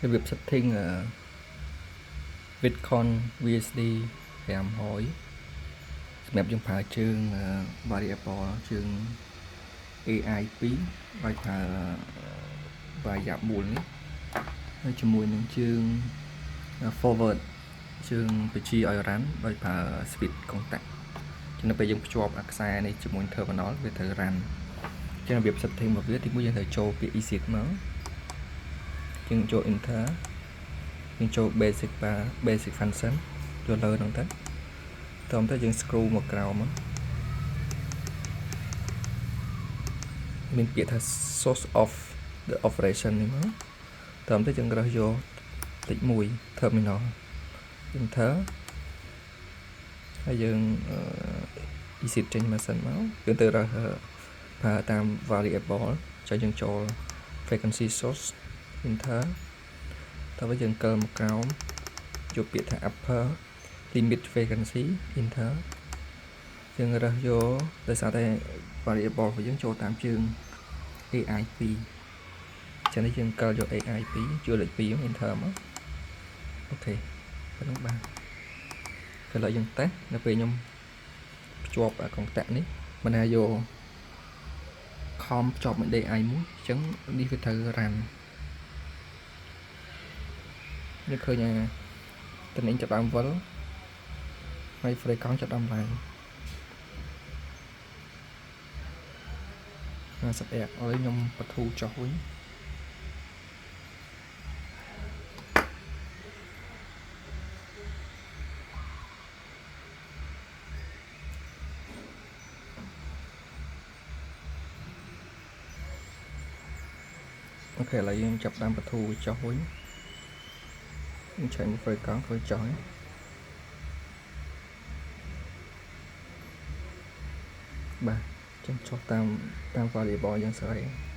Việc setting Bitcoin USD 500 សម្រាប់យើងប្រើជើង variable ជើង AI 2ហើយប្រើ variable នេះហើយជាមួយនឹងជើង forward ជើងបញ្ជាឲ្យ run ដោយប្រើ switch contact ចឹងនៅពេលយើងភ្ជាប់ខ្សែនេះជាមួយ terminal វាត្រូវ run ចឹងរបៀប setting របស់វាទីមួយយើងត្រូវចូលពាក្យ exit មកយើងចូល enter យើងចូល basic function ចូលលើហ្នឹងទៅតទៅយើង scroll មកក្រោមមកមានពាក្យថា source of the operation នេះមកតទៅយើងរើសយកលេខ1 terminal enter ហើយយើងexit ចេញមកសិនមកយើងទៅរើសប្រើតាម variable ចុះយើងចូល frequency source enter តទៅយើងកើមកក្រោមយកពាក្យថា upper limit frequency enter យើងរើសយកដោយសារតែ variable របស់យើងចូលតាមជើង AI 2ចឹងនេះយើងកើយក AI 2ជួយលេខ2 enter មកអូខេប៉ុណ្ណឹងបាទឥឡូវយើងតេស្តនៅពេលខ្ញុំភ្ជាប់កុងតាក់នេះបណ្ណាយកខំភ្ជាប់មួយ AI មួយអញ្ចឹងនេះវាត្រូវ run នេះឃើញតំណែងចាប់ដើមវិលហើយ frame កង់ចាប់ដើមឡើង50x ឲ្យខ្ញុំបទូចុះវិញអូខេឥឡូវយើងចាប់ដើមបទូចុះវិញខ្ញុំឆែកមួយ frame កង់ធ្វើចុះហើយបាទចឹងចុះតាម variable យ៉ាងស្អី